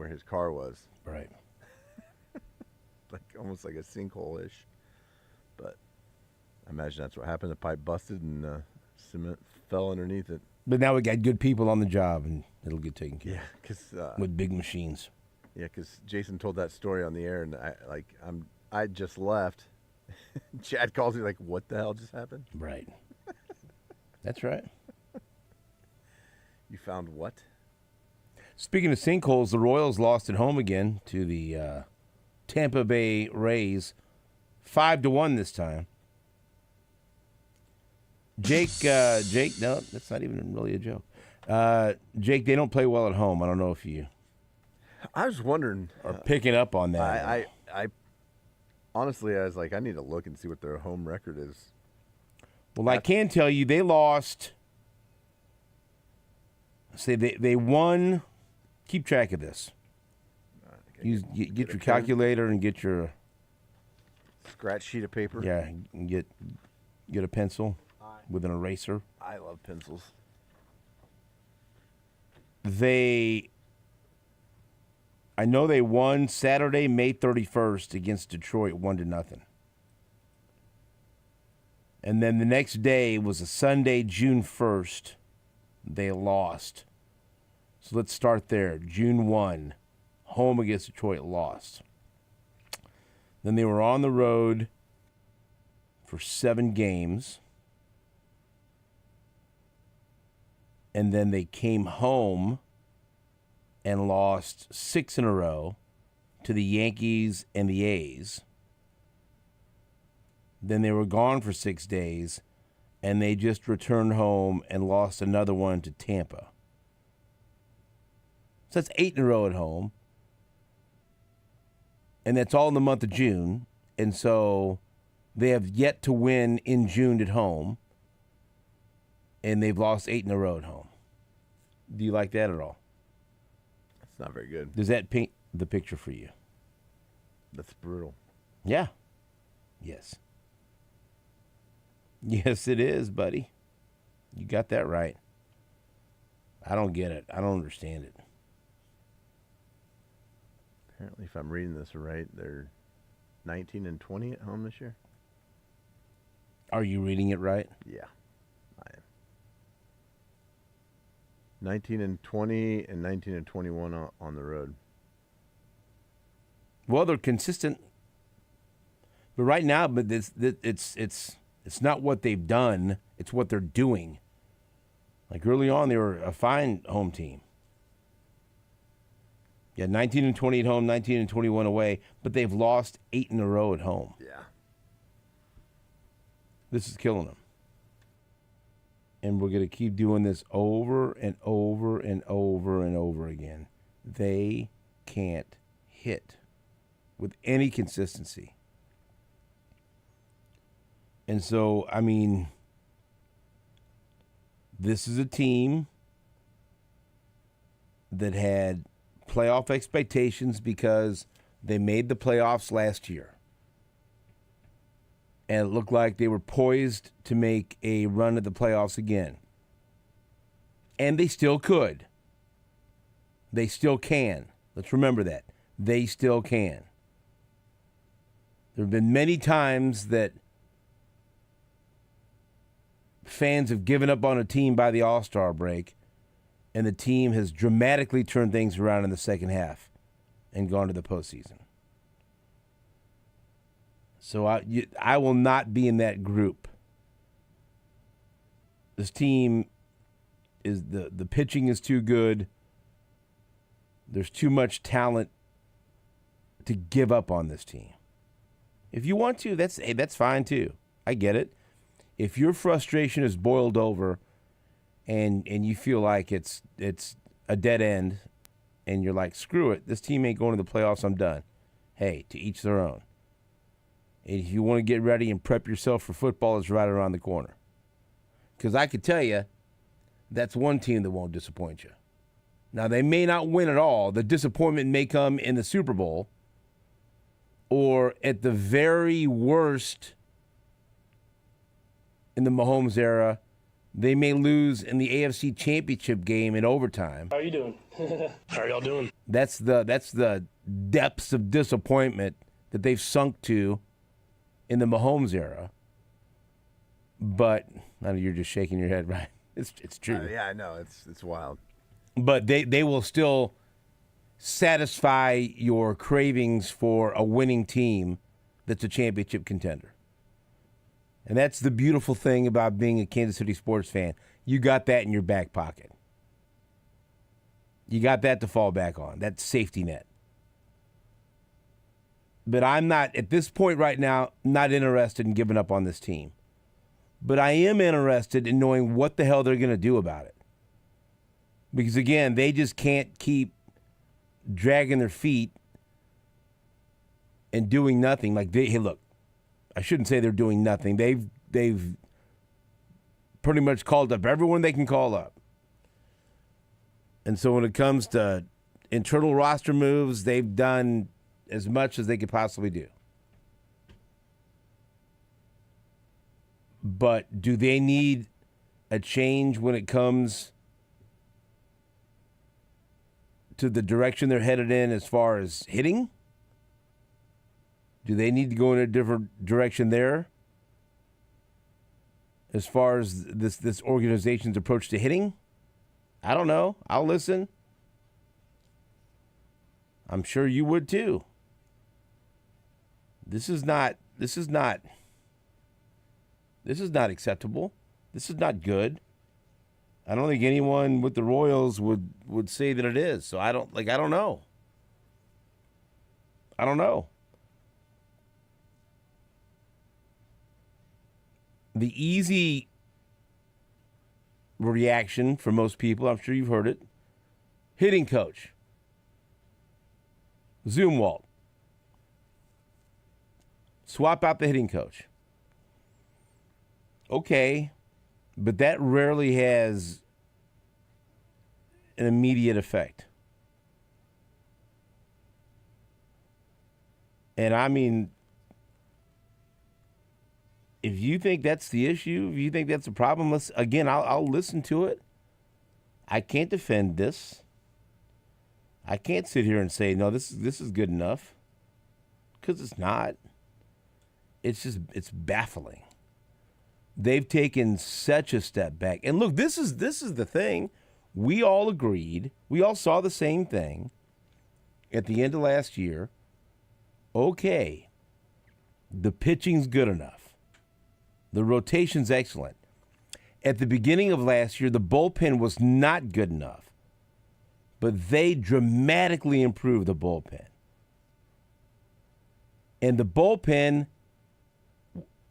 where his car was. Right. Like almost like a sinkhole-ish. But I imagine that's what happened. The pipe busted and cement fell underneath it. But now we got good people on the job, and it'll get taken care Yeah, of. because With big machines. yeah, because Jason told that story on the air, and I just left. Chad calls me like, "What the hell just happened? Right. That's right. You found what?" Speaking of sinkholes, the Royals lost at home again to the Tampa Bay Rays, 5-1 this time. Jake, no, that's not even really a joke. Jake, they don't play well at home. I don't know if you I was wondering. are picking up on that. I honestly, I was like, I need to look and see what their home record is. Well, I can tell you they lost. Say they won. Keep track of this. Get your calculator and get your Scratch sheet of paper. yeah. Get a pencil with an eraser. I love pencils. I know they won Saturday, May 31st against Detroit, 1-0. And then the next day was a Sunday, June 1st. They lost. So let's start there. June 1, home against Detroit, lost. Then they were on the road for 7 games. And then they came home and lost 6 in a row to the Yankees and the A's. Then they were gone for 6 days, and they just returned home and lost another one to Tampa. So that's 8 in a row at home. And that's all in the month of June. And so they have yet to win in June at home. And they've lost 8 in a row at home. Do you like that at all? That's not very good. Does that paint the picture for you? That's brutal. Yeah. Yes. Yes, it is, buddy. You got that right. I don't get it. I don't understand it. Apparently, if I'm reading this right, they're 19-20 at home this year. Are you reading it right? Yeah, I am. 19-20 and 19-21 on the road. Well, they're consistent, but right now, it's not what they've done; it's what they're doing. Like early on, they were a fine home team. Yeah, 19-20 at home, 19-21 away, but they've lost 8 in a row at home. Yeah. This is killing them. And we're going to keep doing this over and over and over and over again. They can't hit with any consistency. And so, I mean, this is a team that had playoff expectations because they made the playoffs last year. And it looked like they were poised to make a run at the playoffs again. And they still could. They still can. Let's remember that. They still can. There have been many times that fans have given up on a team by the All-Star break, and the team has dramatically turned things around in the second half and gone to the postseason. So I will not be in that group. This team is the pitching is too good. There's too much talent to give up on this team. If you want to, that's fine too. I get it. If your frustration is boiled over and you feel like it's a dead end and you're like, screw it, this team ain't going to the playoffs, I'm done. Hey, to each their own. And if you want to get ready and prep yourself for football, it's right around the corner. Because I could tell you, that's one team that won't disappoint you. Now, they may not win at all. The disappointment may come in the Super Bowl or at the very worst in the Mahomes era, They may lose in the AFC Championship game in overtime. How are you doing? How are y'all doing? That's the depths of disappointment that they've sunk to in the Mahomes era. But I know you're just shaking your head, right? It's true. Yeah, I know. It's wild. But they will still satisfy your cravings for a winning team that's a championship contender. And that's the beautiful thing about being a Kansas City sports fan. You got that in your back pocket. You got that to fall back on, that safety net. But I'm not, at this point right now, not interested in giving up on this team. But I am interested in knowing what the hell they're going to do about it. Because, again, they just can't keep dragging their feet and doing nothing. Like, hey, look, I shouldn't say they're doing nothing. They've pretty much called up everyone they can call up. And so when it comes to internal roster moves, they've done as much as they could possibly do. But do they need a change when it comes to the direction they're headed in as far as hitting? Do they need to go in a different direction there as far as this organization's approach to hitting? I don't know. I'll listen. I'm sure you would too. This is not acceptable. This is not good. I don't think anyone with the Royals would say that it is. So I don't know. I don't know. The easy reaction for most people, I'm sure you've heard it, hitting coach. Zumwalt. Swap out the hitting coach. Okay, but that rarely has an immediate effect. And I mean, if you think that's the issue, if you think that's a problem, I'll listen to it. I can't defend this. I can't sit here and say, no, this is good enough. Because it's not. It's baffling. They've taken such a step back. And look, this is the thing. We all agreed. We all saw the same thing at the end of last year. Okay, the pitching's good enough. The rotation's excellent. At the beginning of last year, the bullpen was not good enough. But they dramatically improved the bullpen. And the bullpen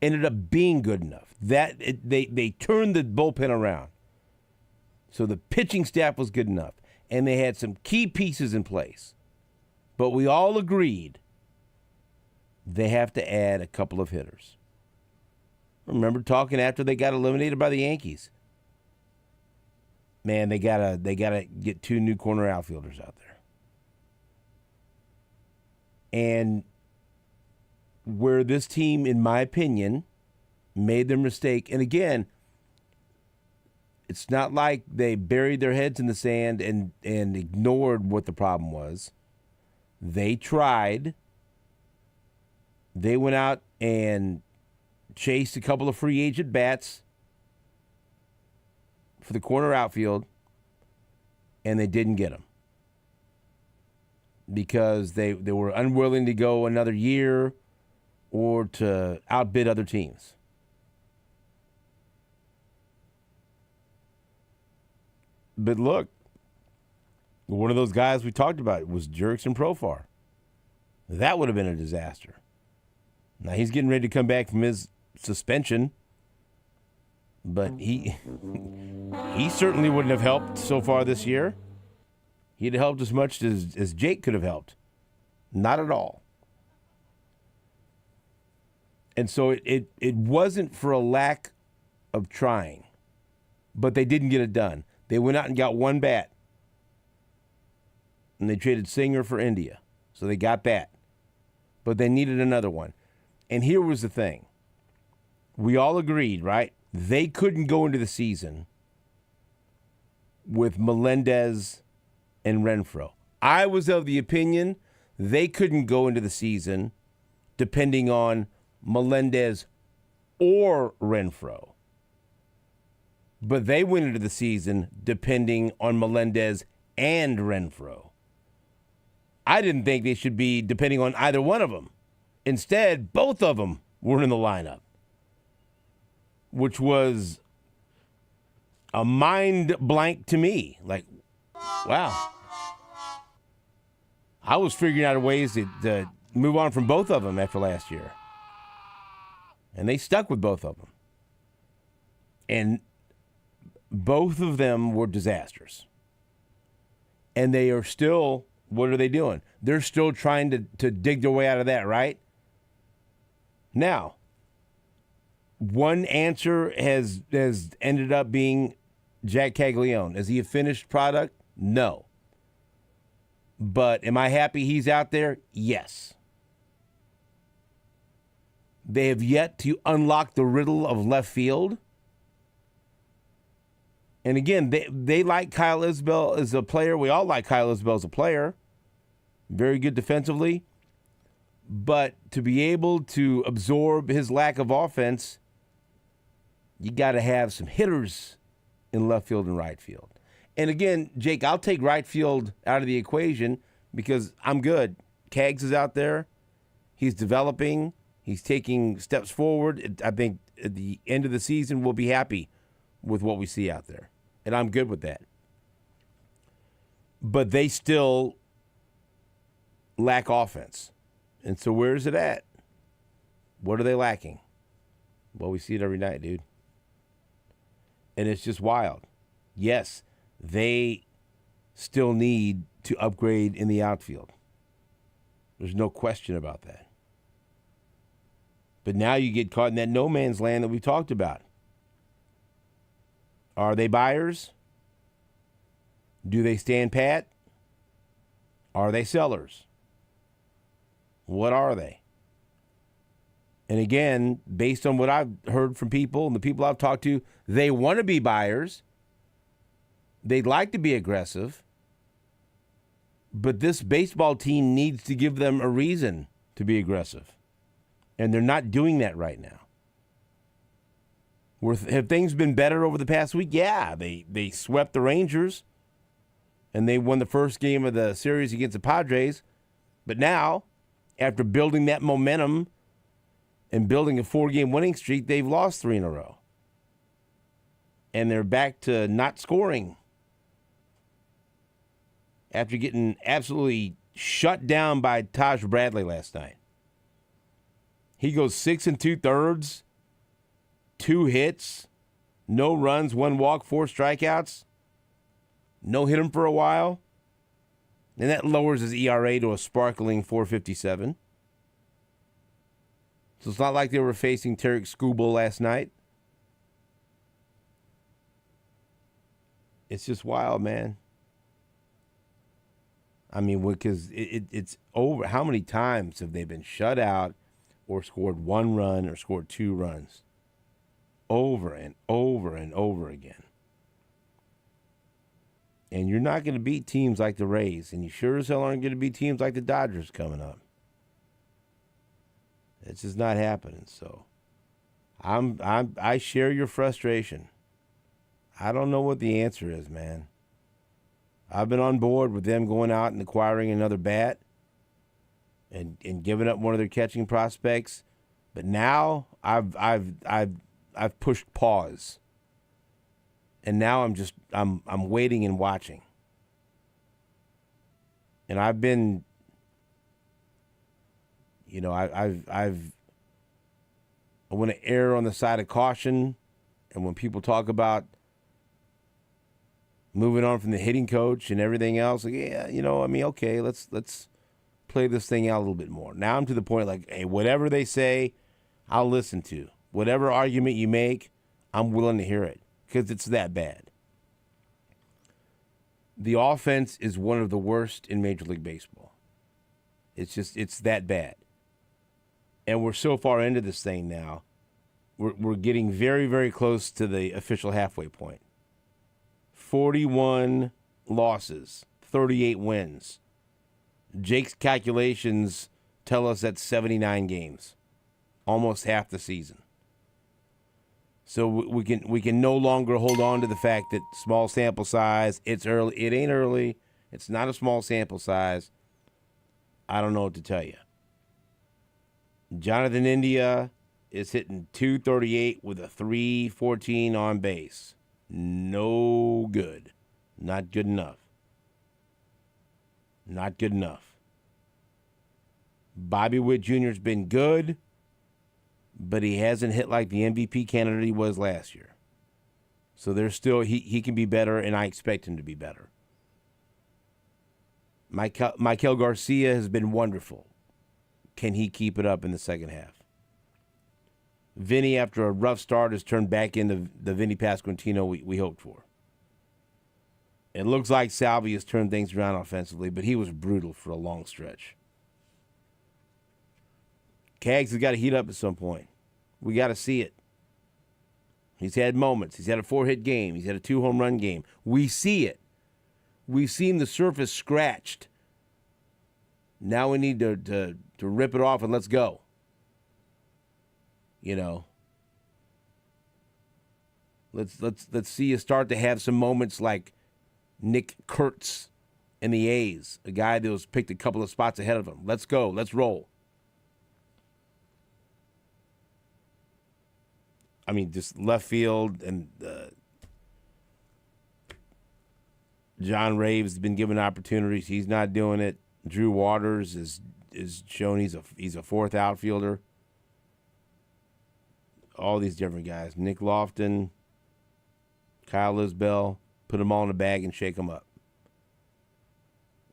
ended up being good enough. They turned the bullpen around. So the pitching staff was good enough. And they had some key pieces in place. But we all agreed they have to add a couple of hitters. Remember talking after they got eliminated by the Yankees. Man, they gotta get 2 new corner outfielders out there. And where this team, in my opinion, made their mistake, and again, it's not like they buried their heads in the sand and ignored what the problem was. They tried. They went out and chased a couple of free agent bats for the corner outfield, and they didn't get them because they were unwilling to go another year or to outbid other teams. But look, one of those guys we talked about was Jurickson Profar. That would have been a disaster. Now he's getting ready to come back from his suspension, but he certainly wouldn't have helped so far this year. He'd have helped as much as Jake could have helped. Not at all. And so it wasn't for a lack of trying, but they didn't get it done. They went out and got one bat, and they traded Singer for India. So they got that. But they needed another one. And here was the thing. We all agreed, right? They couldn't go into the season with Melendez and Renfroe. I was of the opinion they couldn't go into the season depending on Melendez or Renfroe. But they went into the season depending on Melendez and Renfroe. I didn't think they should be depending on either one of them. Instead, both of them were in the lineup, which was a mind blank to me. Like, wow. I was figuring out ways to move on from both of them after last year. And they stuck with both of them. And both of them were disasters. And they are still, what are they doing? They're still trying to dig their way out of that, right? Now, one answer has ended up being Jack Caglione. Is he a finished product? No. But am I happy he's out there? Yes. They have yet to unlock the riddle of left field. And again, they like Kyle Isbell as a player. We all like Kyle Isbell as a player. Very good defensively. But to be able to absorb his lack of offense, you got to have some hitters in left field and right field. And again, Jake, I'll take right field out of the equation because I'm good. Cags is out there. He's developing. He's taking steps forward. I think at the end of the season, we'll be happy with what we see out there. And I'm good with that. But they still lack offense. And so where is it at? What are they lacking? Well, we see it every night, dude. And it's just wild. Yes, they still need to upgrade in the outfield. There's no question about that. But now you get caught in that no man's land that we talked about. Are they buyers? Do they stand pat? Are they sellers? What are they? And again, based on what I've heard from people and the people I've talked to, they want to be buyers. They'd like to be aggressive. But this baseball team needs to give them a reason to be aggressive. And they're not doing that right now. Have things been better over the past week? Yeah, they swept the Rangers. And they won the first game of the series against the Padres. But now, after building that momentum and building a 4-game winning streak, they've lost 3 in a row. And they're back to not scoring after getting absolutely shut down by Taj Bradley last night. He goes 6 2/3, 2 hits, no runs, 1 walk, 4 strikeouts. No hit him for a while. And that lowers his ERA to a sparkling 4.57. So it's not like they were facing Tarek Skubal last night. It's just wild, man. I mean, because it's over. How many times have they been shut out or scored 1 run or scored 2 runs? Over and over and over again. And you're not going to beat teams like the Rays, and you sure as hell aren't going to beat teams like the Dodgers coming up. It's just not happening. So, I share your frustration. I don't know what the answer is, man. I've been on board with them going out and acquiring another bat and giving up one of their catching prospects, but now I've pushed pause. And now I'm waiting and watching. And I've been, I want to err on the side of caution. And when people talk about moving on from the hitting coach and everything else, like, yeah, okay, let's play this thing out a little bit more. Now I'm to the point like, hey, whatever they say, I'll listen to. Whatever argument you make, I'm willing to hear it. Because it's that bad. The offense is one of the worst in Major League Baseball. It's that bad. And we're so far into this thing now. we're getting very, very close to the official halfway point. 41 losses, 38 wins. Jake's calculations tell us that's 79 games, almost half the season. So we can no longer hold on to the fact that small sample size, it's early. It ain't early. It's not a small sample size. I don't know what to tell you. Jonathan India is hitting 238 with a 314 on base. No good. Not good enough. Not good enough. Bobby Witt Jr. has been good, but he hasn't hit like the MVP candidate he was last year. So there's still, he can be better, and I expect him to be better. Michael Garcia has been wonderful. Can he keep it up in the second half? Vinny, after a rough start, has turned back into the Vinny Pasquantino we hoped for. It looks like Salvi has turned things around offensively, but he was brutal for a long stretch. Kaggs has got to heat up at some point. We got to see it. He's had moments. He's had a 4-hit game. He's had a 2-home run game. We see it. We've seen the surface scratched. Now we need to rip it off and let's go. You know. Let's see you start to have some moments like Nick Kurtz in the A's, a guy that was picked a couple of spots ahead of him. Let's go. Let's roll. I mean, just left field, and John Raves has been given opportunities. He's not doing it. Drew Waters is shown he's a fourth outfielder. All these different guys. Nick Lofton, Kyle Isbell, put them all in a bag and shake them up.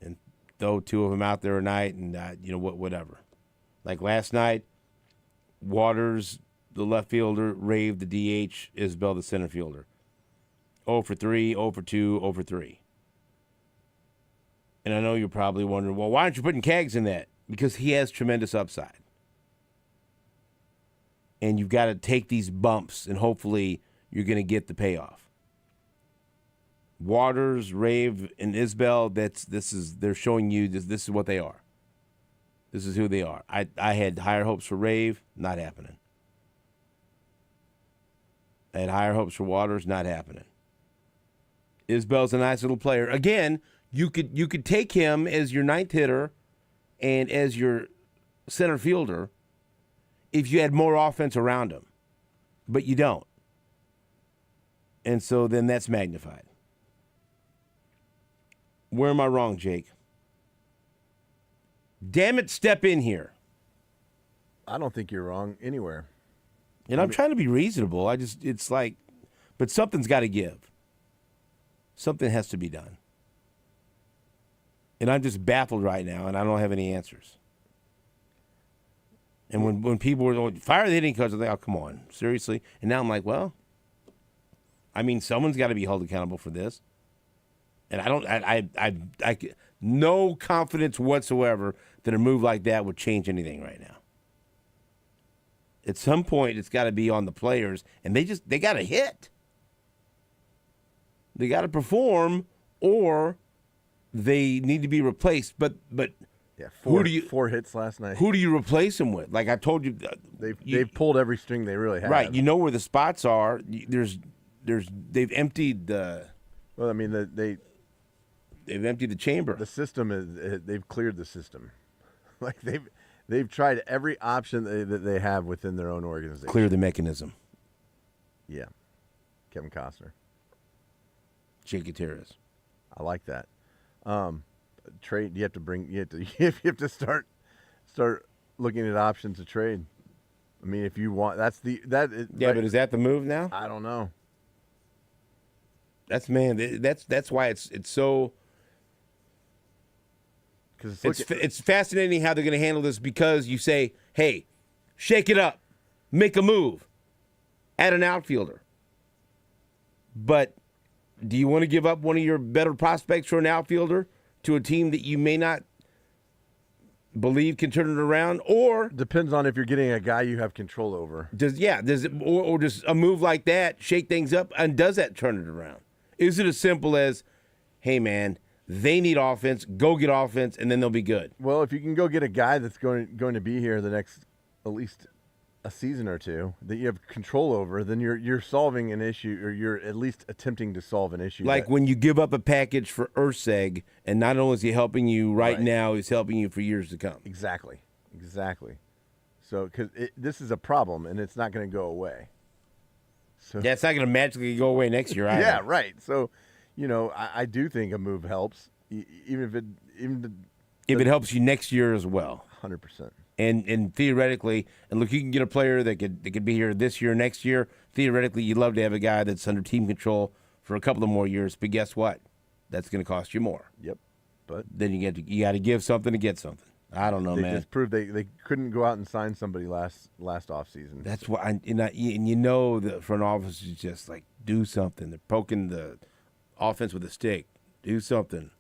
And throw 2 of them out there a night and, whatever. Like last night, Waters, the left fielder, Rave, the DH, Isbell, the center fielder. 0 for 3, 0 for 2, 0 for 3. And I know you're probably wondering, well, why aren't you putting Kaggs in that? Because he has tremendous upside. And you've got to take these bumps, and hopefully you're going to get the payoff. Waters, Rave, and Isbell, they're showing you this is what they are. This is who they are. I had higher hopes for Rave, not happening. I had higher hopes for Waters, not happening. Isbell's a nice little player. Again, you could take him as your ninth hitter and as your center fielder if you had more offense around him. But you don't. And so then that's magnified. Where am I wrong, Jake? Damn it, step in here. I don't think you're wrong anywhere. And I'm trying to be reasonable. It's like, but something's got to give. Something has to be done. And I'm just baffled right now, and I don't have any answers. And when people were going, fire the hitting coach, I was like, oh, come on, seriously? And now I'm like, well, I mean, someone's got to be held accountable for this. And I no confidence whatsoever that a move like that would change anything right now. At some point, it's got to be on the players, and they got to hit. They got to perform, or they need to be replaced. But yeah, 4 hits last night. Who do you replace them with? Like I told you, they've pulled every string they really have. Right, you know where the spots are. They've emptied the. Well, I mean they've emptied the chamber. The system they've cleared the system. Like they've tried every option that they have within their own organization. Clear the mechanism. Yeah, Kevin Costner. Jake Gutierrez. I like that. Trade. You have to start looking at options to trade. I mean, if you want, Yeah, right, but is that the move now? I don't know. That's why it's so. Because it's fascinating how they're going to handle this, because you say, hey, shake it up, make a move, add an outfielder. But do you want to give up one of your better prospects for an outfielder to a team that you may not believe can turn it around, or Depends on if you're getting a guy you have control over. does it, or does a move like that shake things up, and does that turn it around? Is it as simple as, hey man, they need offense, go get offense, and then they'll be good? Well, if you can go get a guy that's going to be here the next at least a season or two that you have control over, then you're solving an issue, or you're at least attempting to solve an issue. Like when you give up a package for Urseg, and not only is he helping you right now, he's helping you for years to come. Exactly. So, because this is a problem, and it's not going to go away. So Yeah, it's not going to magically go away next year either. yeah, right. So, I do think a move helps, even If it helps you next year as well. 100%. And theoretically, and look, you can get a player that could be here this year, next year. Theoretically, you'd love to have a guy that's under team control for a couple of more years. But guess what? That's going to cost you more. Yep. But Then you got to give something to get something. I don't know, they man. just proved they couldn't go out and sign somebody last offseason. That's why, and the front office is just like, do something. They're poking the offense with a stick. Do something.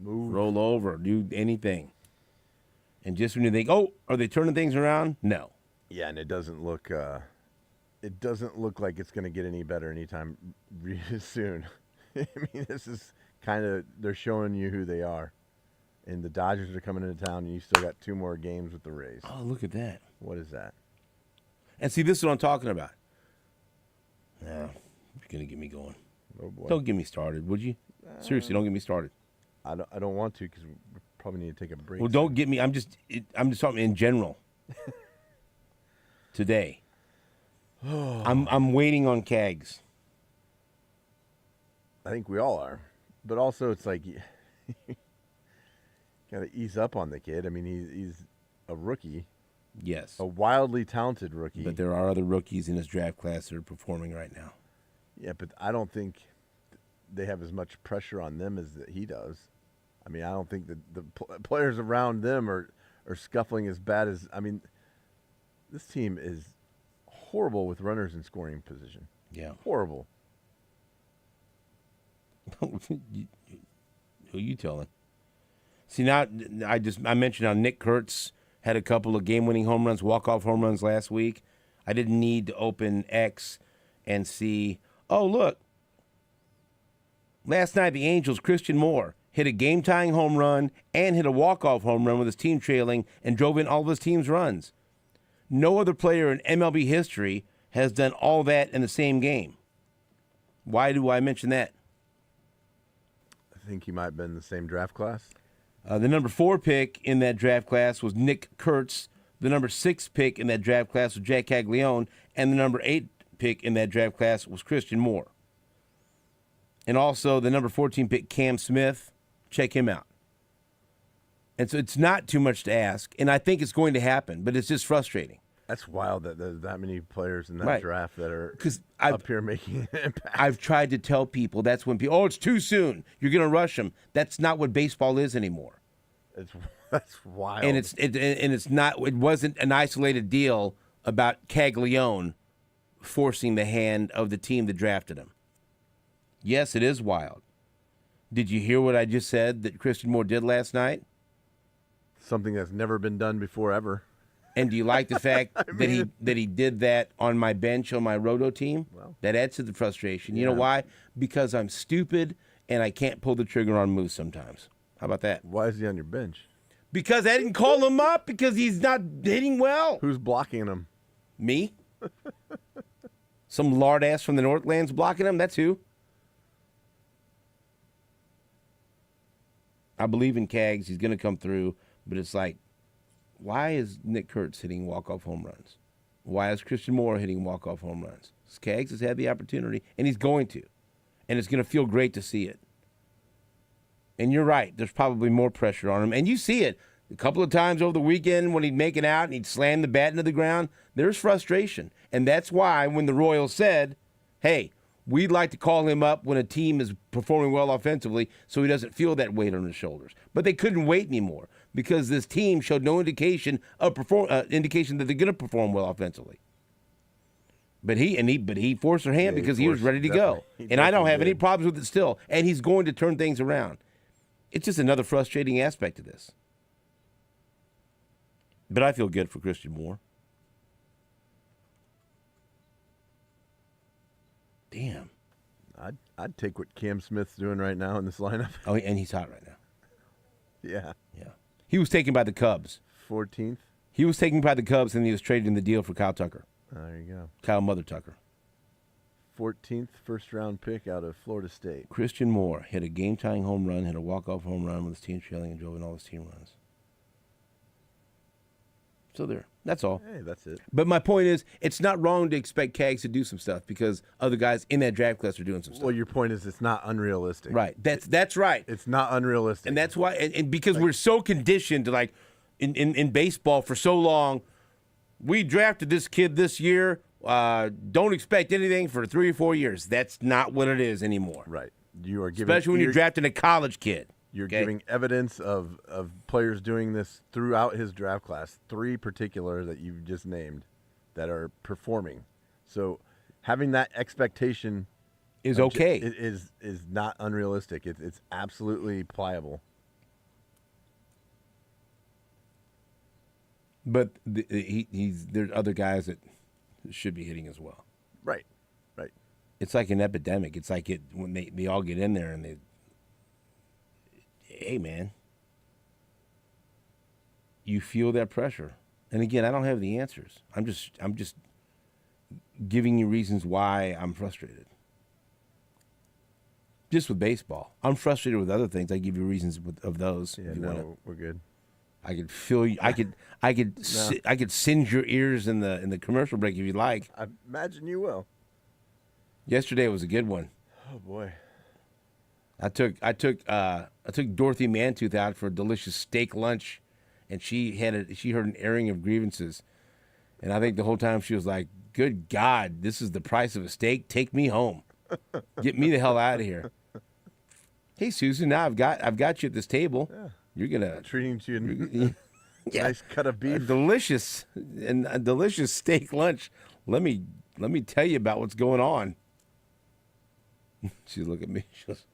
Move. Roll over. Do anything. And just when you think, oh, are they turning things around? No. Yeah, and it doesn't look like it's going to get any better anytime really soon. I mean, this is kind of, they're showing you who they are. And the Dodgers are coming into town, and you still got 2 more games with the Rays. Oh, look at that. What is that? And see, this is what I'm talking about. No, you're going to get me going. Oh boy. Don't get me started, would you? Seriously, don't get me started. I don't want to, because we probably need to take a break. Well, don't get me. I'm just talking in general. Today, I'm waiting on Cags. I think we all are. But also, it's like, got to ease up on the kid. I mean, he's a rookie, Yes, a wildly talented rookie. but there are other rookies in his draft class that are performing right now. Yeah, but I don't think they have as much pressure on them as that he does. I mean, I don't think that the players around them are scuffling as bad as. I mean, this team is horrible with runners in scoring position. Yeah. Horrible. Who you telling? See, now I mentioned how Nick Kurtz had a couple of game-winning home runs, walk-off home runs last week. I didn't need to open X and see, oh, look. Last night, the Angels' Christian Moore hit a game-tying home run and hit a walk-off home run with his team trailing and drove in all of his team's runs. No other player in MLB history has done all that in the same game. Why do I mention that? I think he might have been in the same draft class. The number 4 pick in that draft class was Nick Kurtz. The number 6 pick in that draft class was Jack Caglione. And the number 8 pick in that draft class was Christian Moore. And also the number 14 pick, Cam Smith. Check him out. And so it's not too much to ask. And I think it's going to happen, but it's just frustrating. That's wild that there's that many players in that Right. draft that are 'Cause up here making an impact. I've tried to tell people that's when people, oh, it's too soon. You're going to rush them. That's not what baseball is anymore. That's wild. And it's not. It wasn't an isolated deal about Caglione forcing the hand of the team that drafted him. Yes, it is wild. Did you hear what I just said that Christian Moore did last night? something that's never been done before ever. And do you like the fact that he did that on my bench on my roto team? Well, that adds to the frustration. You know why? Because I'm stupid and I can't pull the trigger on moves sometimes. How about that? why is he on your bench? Because I didn't call him up because he's not hitting well. Who's blocking him? Me? Some lard ass from the Northlands blocking him? That's who. I believe in Cags. He's going to come through. But it's like, why is Nick Kurtz hitting walk-off home runs? Why is Christian Moore hitting walk-off home runs? Cags has had the opportunity, and he's going to. And it's going to feel great to see it. And you're right. There's probably more pressure on him. And you see it a couple of times over the weekend when he'd make it out and he'd slam the bat into the ground. There's frustration. And that's why when the Royals said, hey, we'd like to call him up when a team is performing well offensively so he doesn't feel that weight on his shoulders. But they couldn't wait anymore because this team showed no indication of indication that they're going to perform well offensively. But he forced their hand because he was ready to go. And I don't have any problems with it still. And he's going to turn things around. It's just another frustrating aspect of this. But I feel good for Christian Moore. Damn. I'd take what Cam Smith's doing right now in this lineup. Oh, and he's hot right now. Yeah. Yeah. He was taken by the Cubs. 14th. He was taken by the Cubs, and he was traded in the deal for Kyle Tucker. There you go. Kyle Mother Tucker. 14th first-round pick out of Florida State. Christian Moore hit a game-tying home run, hit a walk-off home run with his team trailing, and drove in all his team runs. So there. That's all. Hey, that's it. But my point is, it's not wrong to expect Cags to do some stuff because other guys in that draft class are doing some stuff. Well, your point is it's not unrealistic. Right. That's right. It's not unrealistic. And that's why, and because we're so conditioned to, like, in baseball for so long, we drafted this kid this year, don't expect anything for 3 or 4 years. That's not what it is anymore. Right. You are giving, especially when you're drafting a college kid. You're giving evidence of players doing this throughout his draft class, 3 particular that you've just named that are performing. So having that expectation is okay. Is not unrealistic. It's absolutely pliable. But there's other guys that should be hitting as well. Right, right. It's like an epidemic. It's like when they all get in there and they, hey man, you feel that pressure. And again, I don't have the answers. I'm just giving you reasons why I'm frustrated. Just with baseball, I'm frustrated with other things. I give you reasons of those. Yeah, no, we're good. I could feel you. I could singe your ears in the commercial break if you like. I imagine you will. Yesterday was a good one. Oh boy. I took Dorothy Mantooth out for a delicious steak lunch, and she heard an airing of grievances, and I think the whole time she was like, "Good God, this is the price of a steak. Take me home, get me the hell out of here." Hey Susan, now I've got you at this table. Yeah. You're gonna treating you a nice cut of beef, a delicious steak lunch. Let me tell you about what's going on. She looked at me. She goes,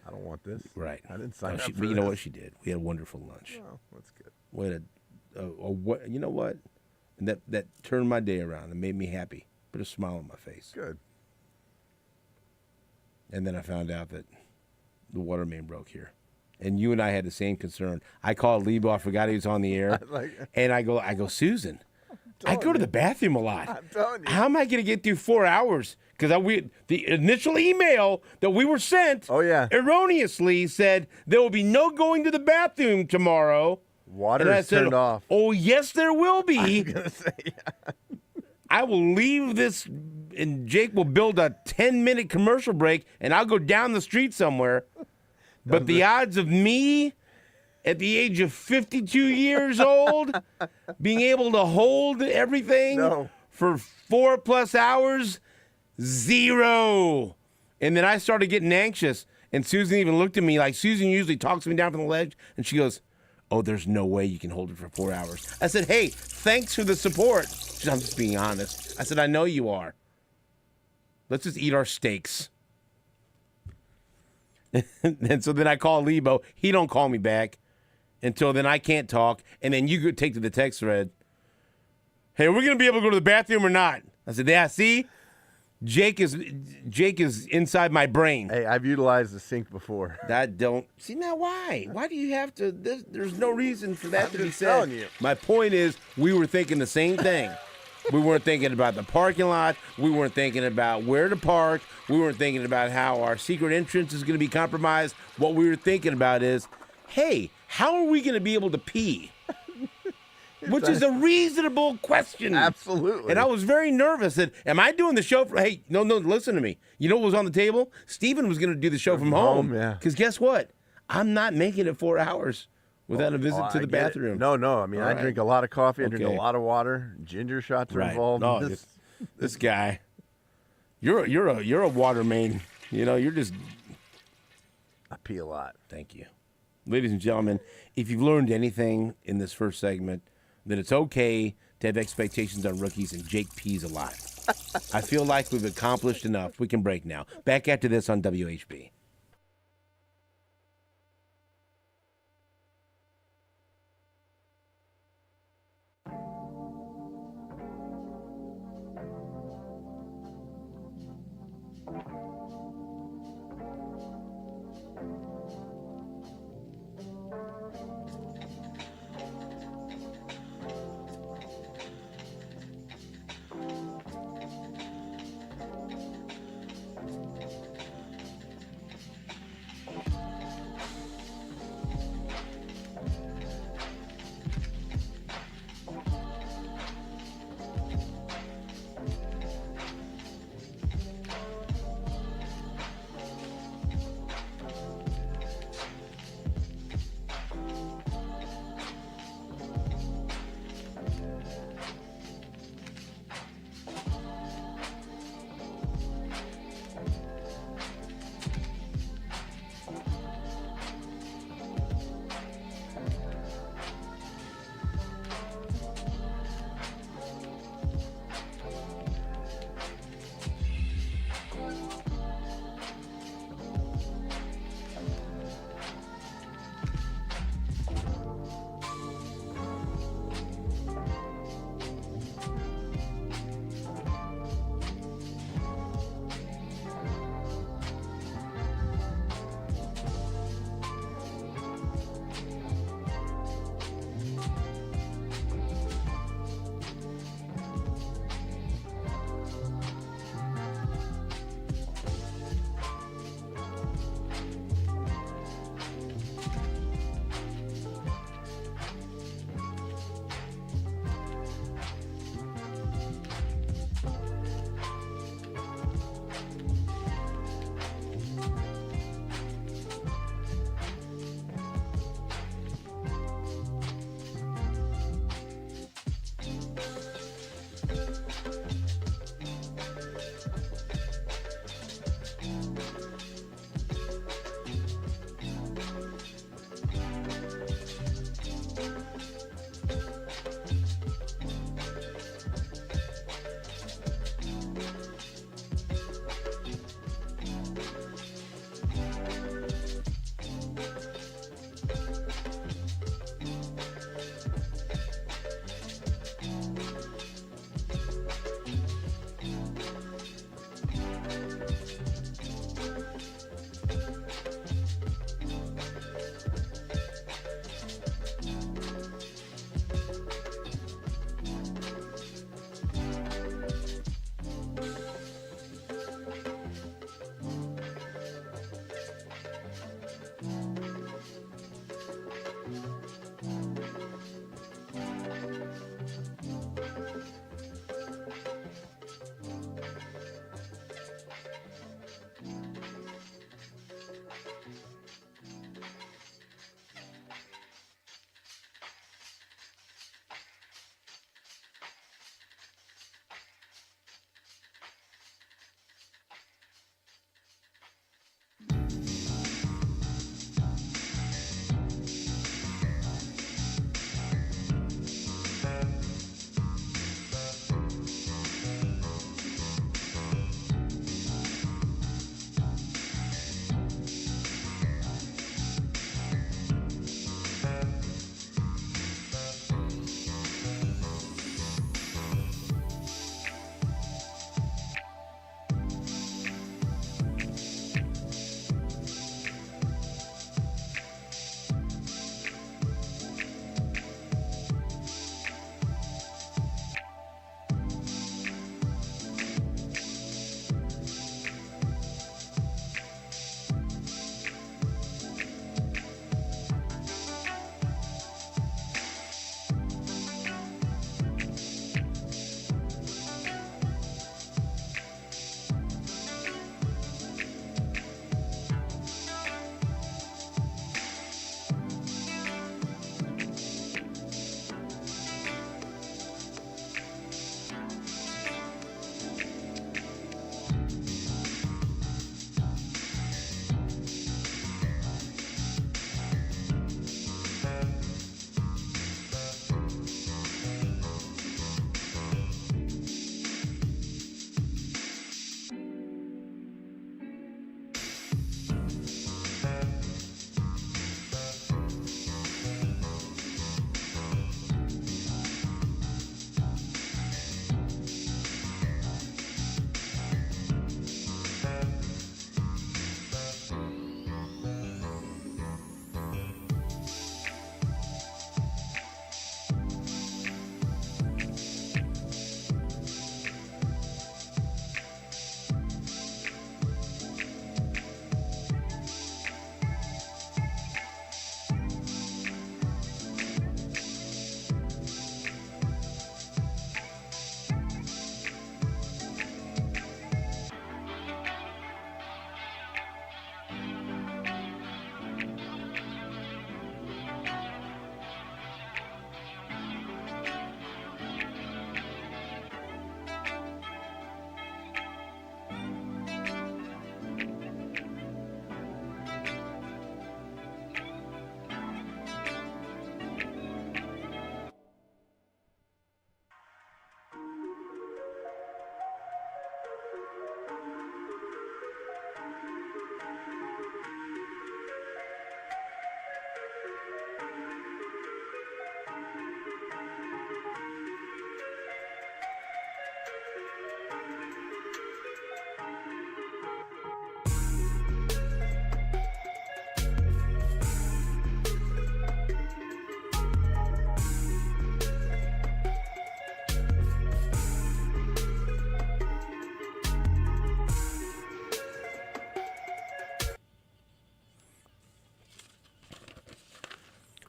I don't want this. Right. I didn't sign up for but this. you know what she did? We had a wonderful lunch. Oh, that's good. We had what? You know what? And that turned my day around and made me happy. Put a smile on my face. Good. And then I found out that the water main broke here. And you and I had the same concern. I called Lebo. I forgot he was on the air. And I go, Susan, I go to the bathroom a lot. I'm telling you. How am I going to get through 4 hours? Because the initial email that we were sent erroneously said there will be no going to the bathroom tomorrow. Water is turned off. Oh, yes, there will be. I was gonna say, yeah. I will leave this, and Jake will build a 10-minute commercial break, and I'll go down the street somewhere. But the odds of me at the age of 52 years old being able to hold everything for 4+ hours, 0. And then I started getting anxious, and Susan even looked at me like Susan usually talks me down from the ledge, and she goes, "Oh, there's no way you can hold it for 4 hours." I said, "Hey, thanks for the support." She said, "I'm just being honest." I said, "I know you are. Let's just eat our steaks." And so then I call Lebo. He don't call me back until then I can't talk. And then you could take to the text thread, "Hey, are we going to be able to go to the bathroom or not?" I said, "Yeah, see? Jake is inside my brain." Hey, I've utilized the sink before. That don't see now. Why? Why do you have to? There's no reason for that to be said. Telling you. My point is, we were thinking the same thing. We weren't thinking about the parking lot. We weren't thinking about where to park. We weren't thinking about how our secret entrance is going to be compromised. What we were thinking about is, hey, how are we going to be able to pee? Which is a reasonable question. Absolutely. And I was very nervous that, am I doing the show from, hey, no, listen to me. You know what was on the table? Steven was going to do the show from home. Yeah. Because guess what? I'm not making it 4 hours without a visit to the bathroom. No. I mean, I drink a lot of coffee. I drink a lot of water. Ginger shots are involved. No, this guy, you're a water main. You know, you're just. I pee a lot. Thank you. Ladies and gentlemen, if you've learned anything in this first segment, that it's okay to have expectations on rookies, and Jake pees a lot. I feel like we've accomplished enough. We can break now. Back after this on WHB.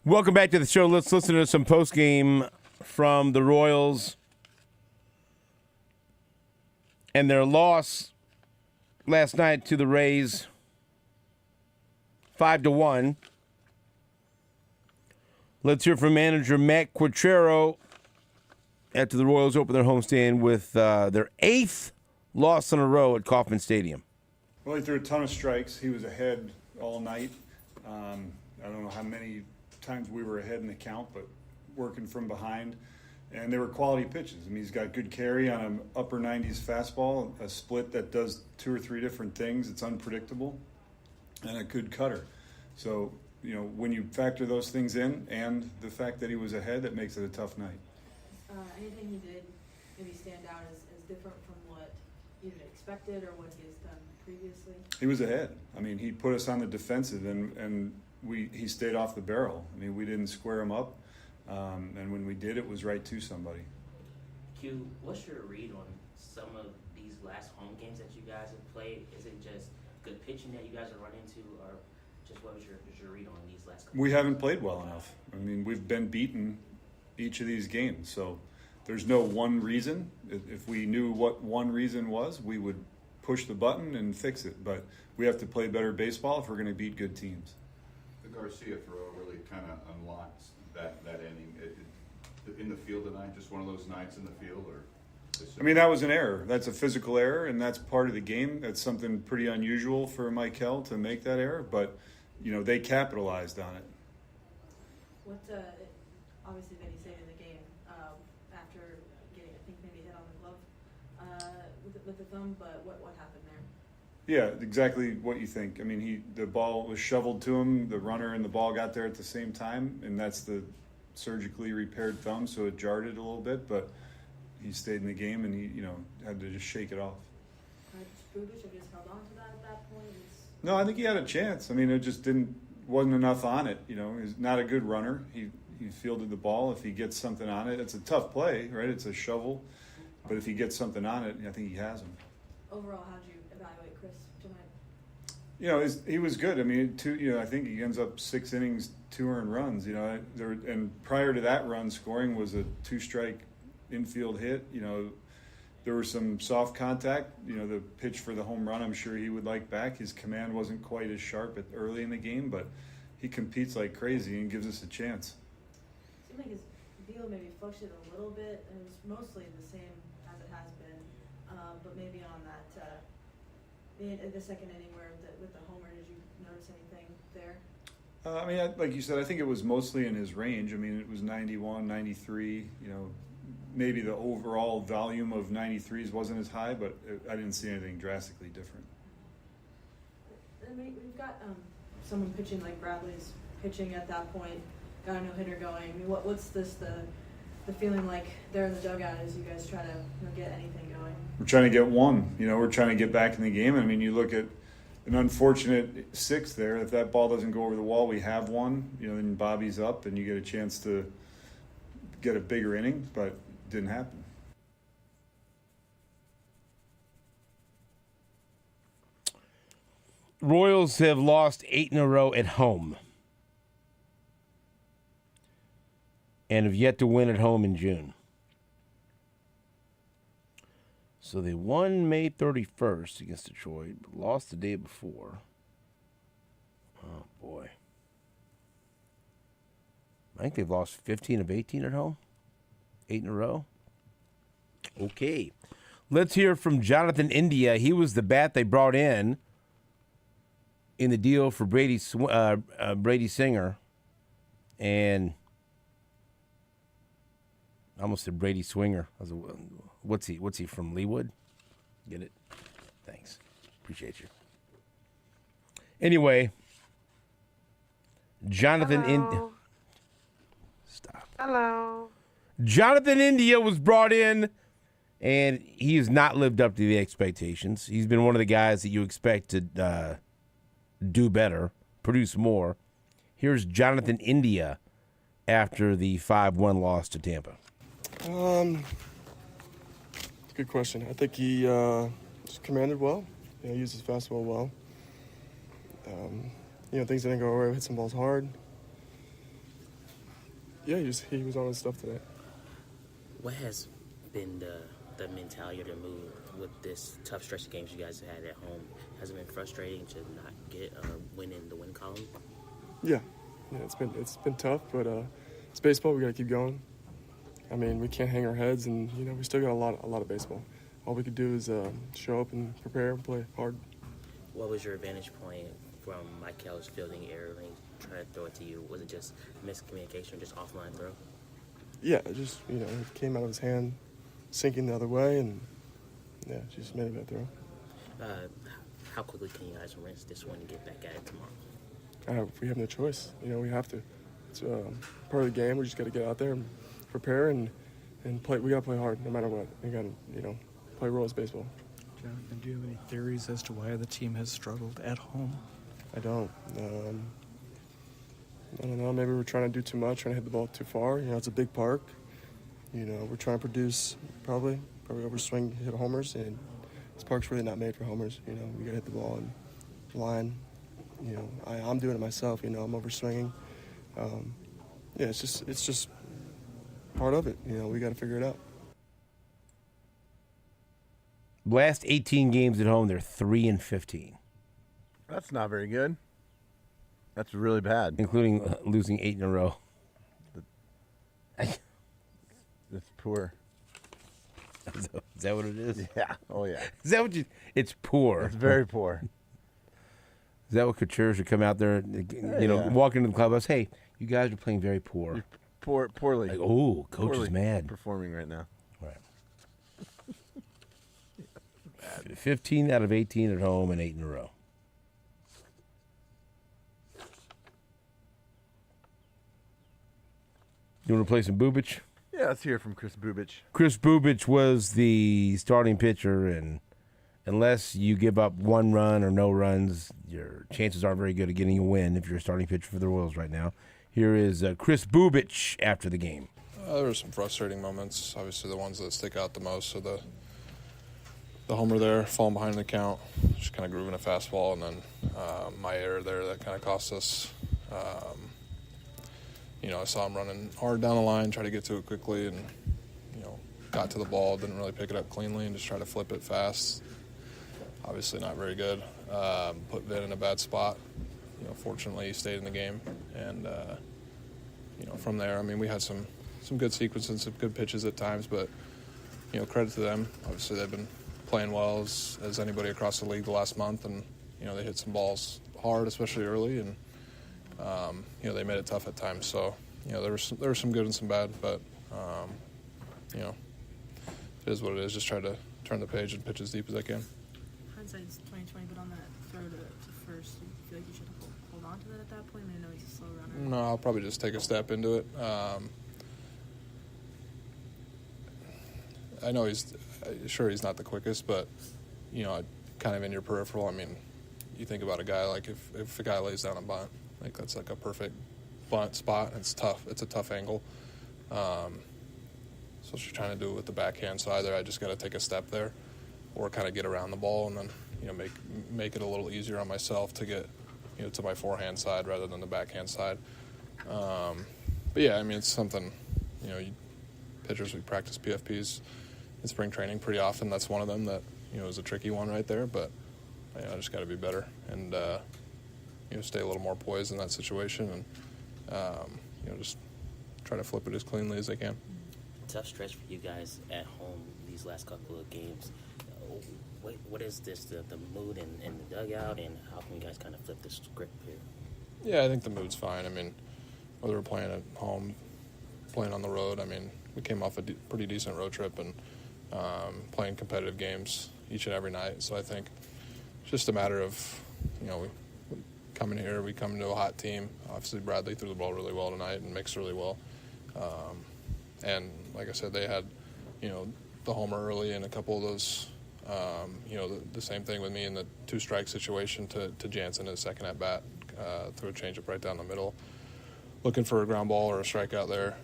Welcome back to the show. Let's listen to some post-game from the Royals and their loss last night to the Rays, 5-1. Let's hear from manager Matt Quatrero after the Royals opened their homestand with their 8th loss in a row at Kauffman Stadium. Well, he threw a ton of strikes. He was ahead all night. I don't know how many times we were ahead in the count, but working from behind. And they were quality pitches. I mean, he's got good carry on an upper 90s fastball, a split that does 2 or 3 different things. It's unpredictable, and a good cutter. So, you know, when you factor those things in and the fact that he was ahead, that makes it a tough night. Anything he did maybe stand out as different from what you had expected or what he has done previously? He was ahead. I mean, he put us on the defensive, and he stayed off the barrel. I mean, we didn't square him up, and when we did, it was right to somebody. Q, what's your read on some of these last home games that you guys have played? Is it just good pitching that you guys are running into, or just what was your read on these last couple We haven't played well enough. I mean, we've been beaten each of these games, so there's no one reason. If we knew what one reason was, we would push the button and fix it, but we have to play better baseball if we're going to beat good teams. The Garcia throw really kind of unlocked that inning. In the field tonight, just one of those nights in the field, or? I mean, that was an error. That's a physical error, and that's part of the game. That's something pretty unusual for Michael to make that error, but, you know, they capitalized on it. What, obviously, Vinny saved in the game after getting, I think, maybe hit on the glove with the thumb, but what happened there? Yeah, exactly what you think. I mean, the ball was shoveled to him, the runner and the ball got there at the same time, and that's the surgically repaired thumb, so it jarred it a little bit, but he stayed in the game, and he, you know, had to just shake it off. Bubic have just held on to that at that point? No, I think he had a chance. I mean, it just wasn't enough on it. You know, he's not a good runner. He fielded the ball. If he gets something on it, it's a tough play, right? It's a shovel, but if he gets something on it, I think he has him. Overall, how did you evaluate Chris tonight? You know, he was good. I mean, I think he ends up 6 innings, 2 earned runs. You know, and prior to that run scoring was a 2-strike infield hit. You know, there was some soft contact. You know, the pitch for the home run, I'm sure he would like back. His command wasn't quite as sharp early in the game, but he competes like crazy and gives us a chance. It seemed like his velo maybe fluctuated a little bit, and it was mostly the same as it has been, but maybe on that in the second inning where with the homer, did you notice anything there? I mean, like you said, I think it was mostly in his range. I mean, it was 91, 93, you know, maybe the overall volume of 93s wasn't as high, but I didn't see anything drastically different. I mean, we've got someone pitching like Bradley's pitching at that point, got a no-hitter going. I mean, what's the feeling like there in the dugout as you guys try to get anything going? We're trying to get one. You know, we're trying to get back in the game. I mean, you look at an unfortunate 6th there. If that ball doesn't go over the wall, we have one. You know, then Bobby's up, and you get a chance to get a bigger inning, but it didn't happen. Royals have lost 8 in a row at home and have yet to win at home in June. So they won May 31st against Detroit, but lost the day before. Oh, boy. I think they've lost 15 of 18 at home. 8 in a row. Okay. Let's hear from Jonathan India. He was the bat they brought in the deal for Brady Singer. And I almost said Brady Swinger. What's he from Leawood? Get it? Thanks. Appreciate you. Anyway, Jonathan India. Stop. Hello. Jonathan India was brought in, and he has not lived up to the expectations. He's been one of the guys that you expect to do better, produce more. Here's Jonathan India after the 5-1 loss to Tampa. It's a good question. I think he just commanded well. He used his fastball well. Things didn't go away. Hit some balls hard. Yeah, he was on his stuff today. What has been the mentality or the mood with this tough stretch of games you guys have had at home? Has it been frustrating to not get a win in the win column? Yeah, it's been tough, but it's baseball. We got to keep going. I mean, we can't hang our heads, and we still got a lot of baseball. All we could do is show up and prepare and play hard. What was your vantage point from Michael's fielding error when he tried to throw it to you? Was it just miscommunication or just offline throw? Yeah, just it came out of his hand, sinking the other way, and yeah, just made a bad throw. How quickly can you guys rinse this one and get back at it tomorrow? We have no choice. We have to. It's part of the game. We just got to get out there and prepare and play. We got to play hard no matter what. We got to play rules baseball. Jonathan, do you have any theories as to why the team has struggled at home? I don't. I don't know. Maybe we're trying to do too much, trying to hit the ball too far. It's a big park. We're trying to produce probably overswing, hit homers, and this park's really not made for homers. We got to hit the ball and line. I'm doing it myself. I'm overswinging. Yeah, it's just part of it. We got to figure it out. Last 18 games at home, they're 3-15, That's not very good. That's really bad. including losing 8 in a row. It's poor. Is that what it is? Yeah. Oh, yeah. Is that what you? It's poor. It's very poor. Is that what Gutierrez should come out there, Yeah. walk into the clubhouse? Hey, you guys are playing very poor. Poorly. Like, oh, coach Poorly is mad. performing right now. Right. 15 out of 18 at home and 8 in a row. You want to play some Bubich? Yeah, let's hear from Chris Bubich. Chris Bubich was the starting pitcher, and unless you give up 1 run or no runs, your chances aren't very good of getting a win if you're a starting pitcher for the Royals right now. Here is Chris Bubich after the game. There were some frustrating moments. Obviously, the ones that stick out the most are the homer there, falling behind in the count, just kind of grooving a fastball, and then my error there that kind of cost us. I saw him running hard down the line, try to get to it quickly, and got to the ball, didn't really pick it up cleanly, and just tried to flip it fast. Obviously, not very good. Put Vin in a bad spot. Fortunately, he stayed in the game, and from there, we had some good sequences, some good pitches at times, but credit to them. Obviously, they've been playing well as anybody across the league the last month, and they hit some balls hard, especially early, and they made it tough at times. So there was some good and some bad, but it is what it is. Just try to turn the page and pitch as deep as I can. Hindsight's 20/20, but on that throw to first, you feel like you should hold on to that at that point? I know he's a slow runner. No, I'll probably just take a step into it. I know he's not the quickest, but kind of in your peripheral. You think about a guy like if a guy lays down a bunt, like that's like a perfect bunt spot. It's tough. It's a tough angle. So what you're trying to do with the backhand. So either I just got to take a step there, or kind of get around the ball and then make it a little easier on myself to get to my forehand side rather than the backhand side. But yeah, it's something. Pitchers, we practice PFPs in spring training pretty often. That's one of them that is a tricky one right there. But I just got to be better and stay a little more poised in that situation and just try to flip it as cleanly as I can. Tough stretch for you guys at home these last couple of games. What is this, the mood in the dugout, and how can you guys kind of flip the script here? Yeah, I think the mood's fine. Whether we're playing at home, playing on the road, we came off a pretty decent road trip and playing competitive games each and every night. So I think it's just a matter of, we come in here, we come into a hot team. Obviously, Bradley threw the ball really well tonight and mixed really well. And like I said, they had, the homer early and a couple of those, the same thing with me in the 2-strike situation to Jansen in the second at bat, threw a changeup right down the middle, looking for a ground ball or a strikeout there.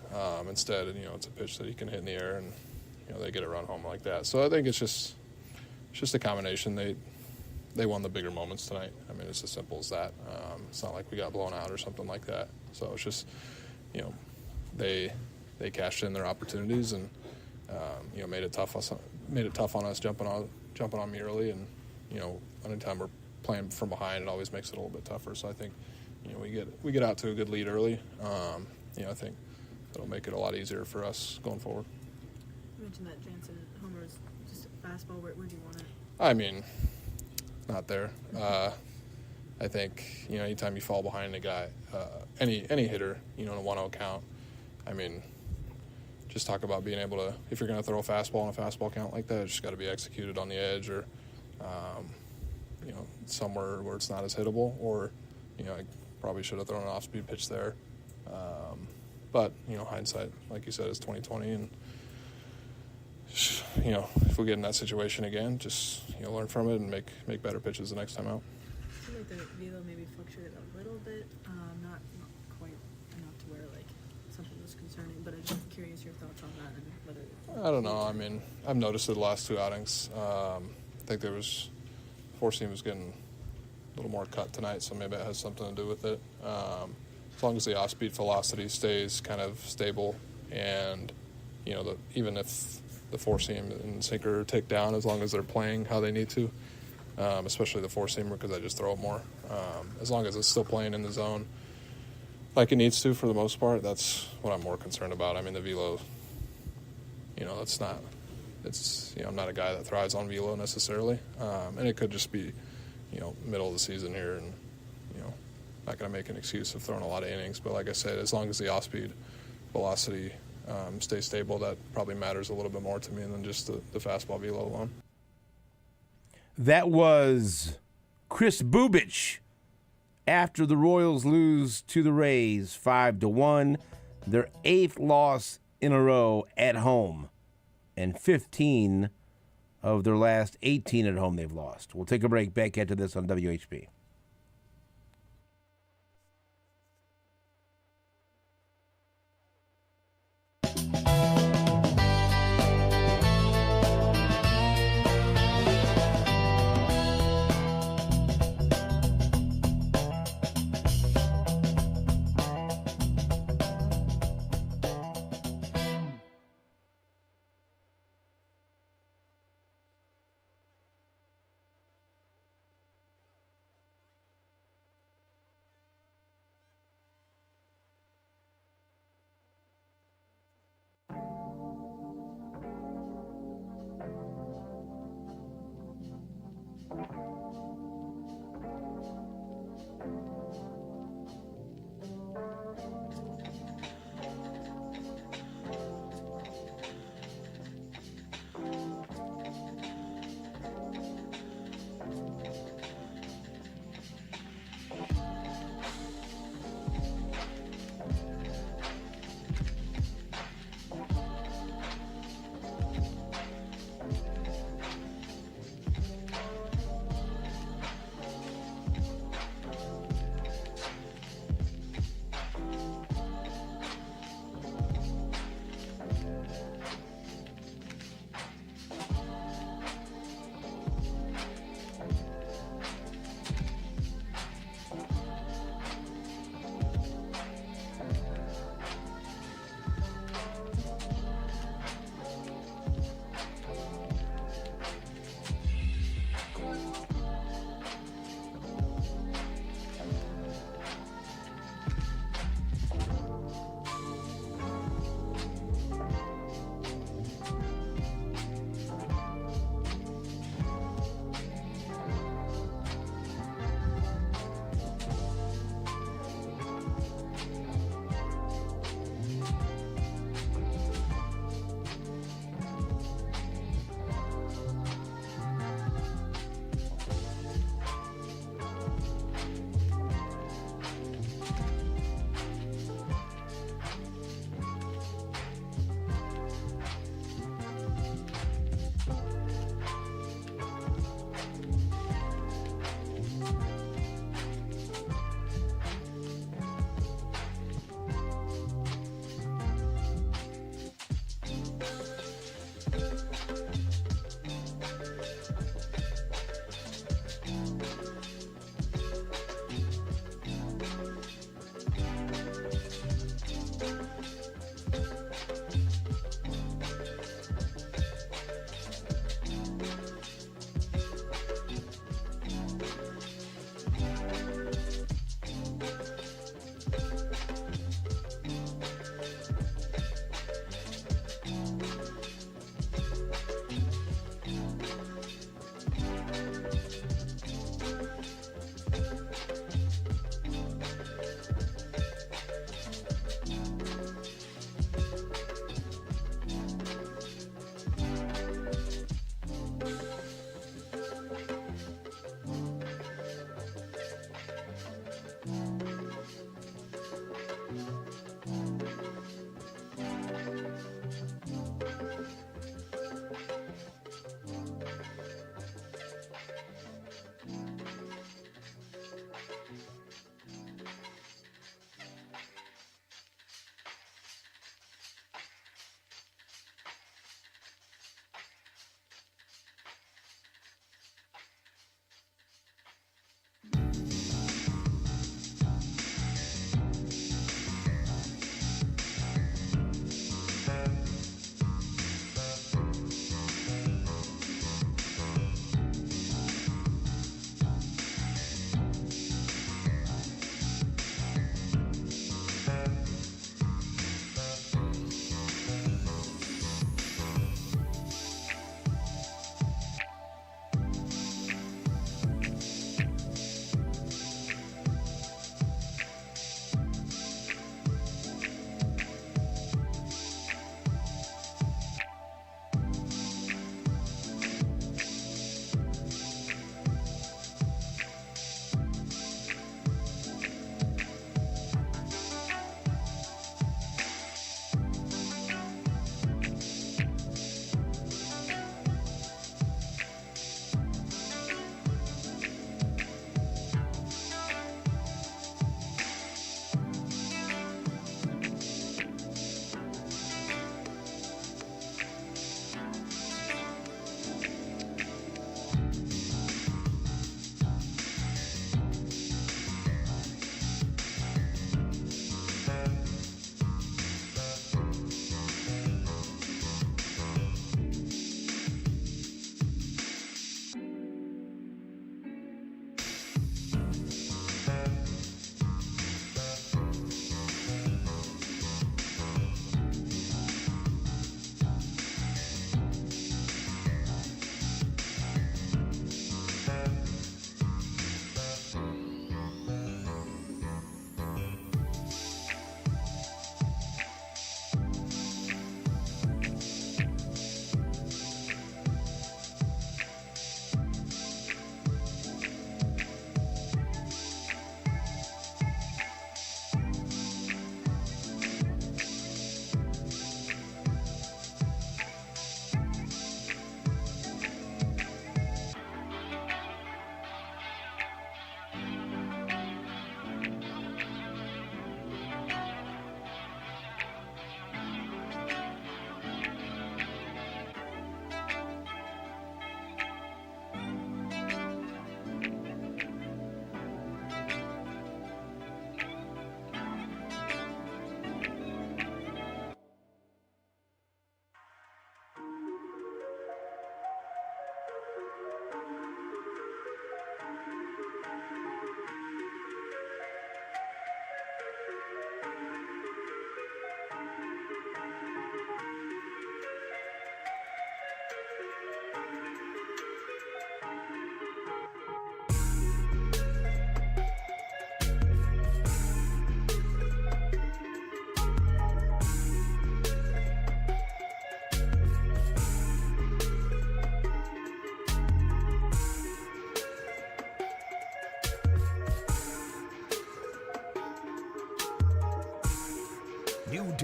Instead, it's a pitch that he can hit in the air, and they get a run home like that. So I think it's just a combination. They won the bigger moments tonight. It's as simple as that. It's not like we got blown out or something like that. So it's just, they cashed in their opportunities and made it tough on us jumping on me early. And anytime we're playing from behind, it always makes it a little bit tougher. So I think we get out to a good lead early. I think it'll make it a lot easier for us going forward. You mentioned that Jansen homer was just a fastball. Where do you want it? I mean, not there. I think anytime you fall behind a guy, any hitter, in a 1-0 count. I mean, just talk about being able to, if you're going to throw a fastball in a fastball count like that, it's just got to be executed on the edge or, somewhere where it's not as hittable. Or, I probably should have thrown an off-speed pitch there. But hindsight, like you said, is 20/20, and if we get in that situation again, just learn from it and make better pitches the next time out. I feel like the velo maybe fluctuated a little bit, not quite enough to where like something was concerning. But I'm just curious your thoughts on that and whether. I don't know. I mean, I've noticed it the last 2 outings. I think four seam was getting a little more cut tonight, so maybe it has something to do with it. As long as the off-speed velocity stays kind of stable, and even if the four seam and sinker take down, as long as they're playing how they need to, especially the four seamer because I just throw it more. As long as it's still playing in the zone like it needs to for the most part, that's what I'm more concerned about. I mean, the velo, that's not. It's I'm not a guy that thrives on velo necessarily, and it could just be middle of the season here, and not going to make an excuse of throwing a lot of innings. But like I said, as long as the off-speed velocity stays stable, that probably matters a little bit more to me than just the fastball velo alone. That was Chris Bubich after the Royals lose to the Rays 5-1, their 8th loss in a row at home, and 15 of their last 18 at home they've lost. We'll take a break. Back after this on WHB.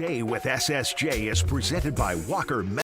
Day with SSJ is presented by Walker